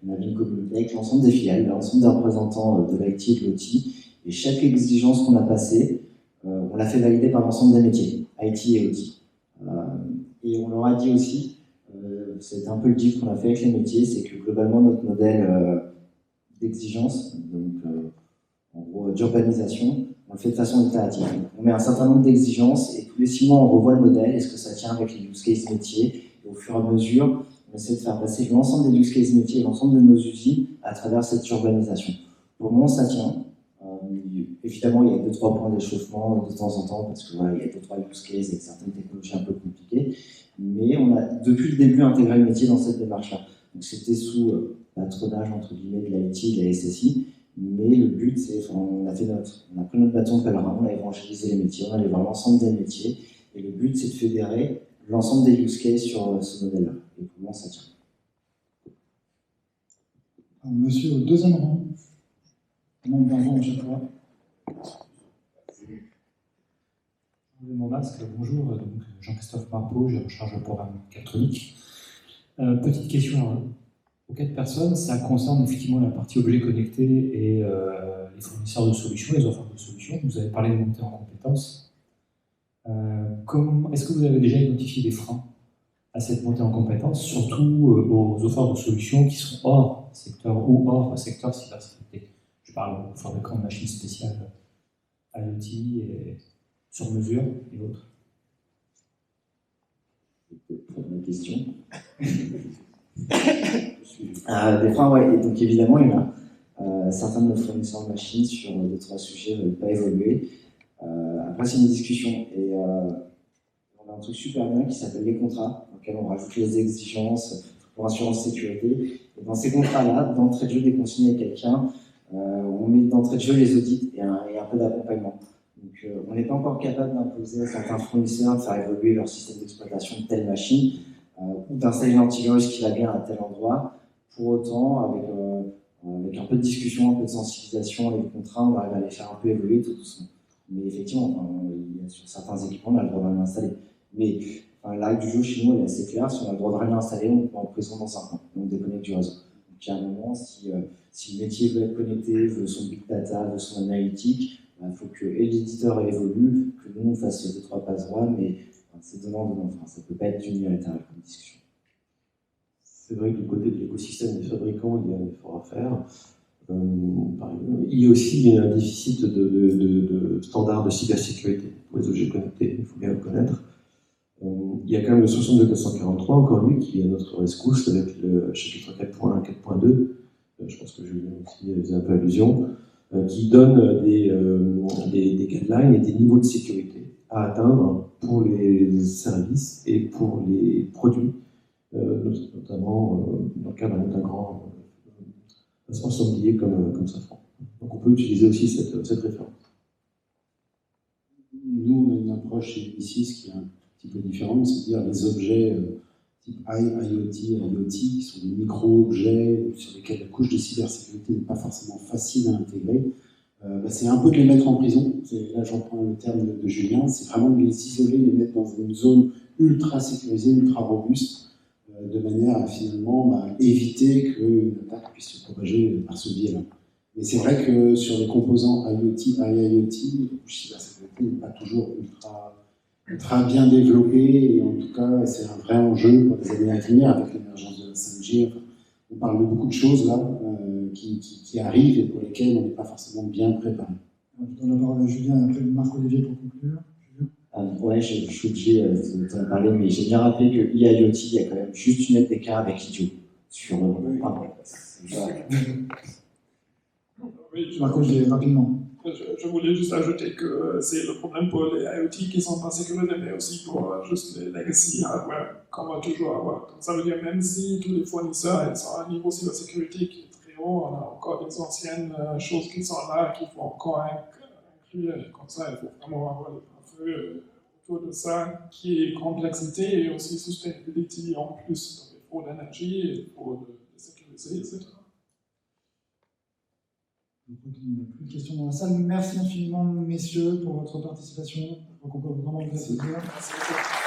une communauté avec l'ensemble des filiales, l'ensemble des représentants de l'IT et de l'OT. Et chaque exigence qu'on a passée, on l'a fait valider par l'ensemble des métiers, IT et OT. Et on leur a dit aussi, c'est un peu le deal qu'on a fait avec les métiers, c'est que globalement notre modèle d'exigence, donc en gros d'urbanisation, on le fait de façon itérative. On met un certain nombre d'exigences et tous les 6 mois on revoit le modèle, est-ce que ça tient avec les use cases métiers, et au fur et à mesure on essaie de faire passer l'ensemble des use cases métiers et l'ensemble de nos usines à travers cette urbanisation. Pour le moment ça tient. Évidemment il y a 2-3 points d'échauffement de temps en temps parce que voilà, il y a 2-3 use cases avec certaines technologies un peu compliquées, mais on a depuis le début intégré le métier dans cette démarche-là. Donc c'était sous patronage entre guillemets de l'IT, de la SSI, mais le but c'est, on a pris notre bâton de pèlerin, on a évangélisé les métiers, on allait voir l'ensemble des métiers, et le but c'est de fédérer l'ensemble des use cases sur ce modèle-là. Et pour moi ça tient. Monsieur au deuxième rang, membre d'un rang à chaque fois. Mon masque, bonjour, donc Jean-Christophe Marpeau, j'ai en charge le programme mécatronique. Petite question aux 4 personnes, ça concerne effectivement la partie objets connectés et les fournisseurs de solutions, les offres de solutions. Vous avez parlé de montée en compétences. Est-ce que vous avez déjà identifié des freins à cette montée en compétences, surtout aux offres de solutions qui sont hors secteur ou hors secteur cybersécurité? Je parle de fabricants de machines spéciales IoT et sur mesure et autres. Bonne question. Des freins, ouais. Et donc évidemment, il y en a. Certains de nos fournisseurs de machines sur 2-3 sujets ne veulent pas évoluer. Après, c'est une discussion. Et on a un truc super bien qui s'appelle les contrats, dans lesquels on rajoute les exigences pour assurance sécurité. Et dans ces contrats-là, d'entrée de jeu, dès qu'on signe avec quelqu'un, on met d'entrée de jeu les audits et un peu d'accompagnement. Donc, on n'est pas encore capable d'imposer à certains fournisseurs de faire évoluer leur système d'exploitation de telle machine ou d'installer l'antivirus qui va bien à tel endroit. Pour autant, avec un peu de discussion, un peu de sensibilisation, les contrats, on arrive à les faire un peu évoluer tout doucement. Mais effectivement, sur certains équipements, on a le droit de rien installer. Mais la règle du jeu chez nous, elle est assez claire. Si on a le droit de rien installer, on peut en prison dans un coin. On déconnecte du réseau. Donc, à un moment, si le métier veut être connecté, veut son big data, veut son analytique, il faut que l'éditeur évolue, que nous on fasse 2-3 passes droits, mais c'est donnant. Ça ne peut pas être unilatéral comme discussion. C'est vrai que du côté de l'écosystème des fabricants, il y a un effort à faire. Il y a aussi un déficit de standards de cybersécurité pour les objets connectés, il faut bien le connaître. Il y a quand même le 62443, encore lui, qui est notre rescousse avec le chapitre 4.1, 4.2. Je pense que Julien aussi faisait un peu allusion. Qui donne des guidelines et des niveaux de sécurité à atteindre pour les services et pour les produits, notamment dans le cadre d'un grand placement sur billets comme Safran. Donc on peut utiliser aussi cette référence. Nous, on a une approche chez Inicis qui est un petit peu différente, c'est-à-dire les objets type IoT, qui sont des micro-objets sur lesquels la couche de cybersécurité n'est pas forcément facile à intégrer. C'est un peu de les mettre en prison. Là, j'en prends le terme de Julien. C'est vraiment de les isoler, les mettre dans une zone ultra sécurisée, ultra robuste, de manière à finalement éviter qu'une attaque puisse se propager par ce biais-là. Mais c'est vrai que sur les composants IoT, IIoT, la couche cybersécurité n'est pas toujours ultra bien développée, et en tout cas, c'est un vrai enjeu pour les années à venir avec l'émergence de la 5G. Enfin, on parle de beaucoup de choses là qui arrivent et pour lesquelles on n'est pas forcément bien préparé. Je donne la parole à Julien et après Marc-Olivier pour conclure. Ouais, je suis obligé de t'en parler, mais j'ai bien rappelé que IIoT, il y a quand même juste une lettre d'écart avec IDIO. Marc-Olivier, rapidement. Je voulais juste ajouter que c'est le problème pour les IoT qui ne sont pas sécurisés, mais aussi pour juste les legacy hardware qu'on va toujours avoir. Donc ça veut dire même si tous les fournisseurs sont à un niveau cybersécurité qui est très haut, on a encore des anciennes choses qui sont là, qu'il faut encore inclure. Et comme ça, il faut vraiment avoir des pare-feux autour de ça, qui est complexité et aussi sustainability en plus. Donc il faut de l'énergie, il faut de sécurité, etc. Je crois qu'il n'y a plus de questions dans la salle. Merci infiniment, messieurs, pour votre participation. Je crois qu'on peut vraiment vous applaudir. Merci beaucoup.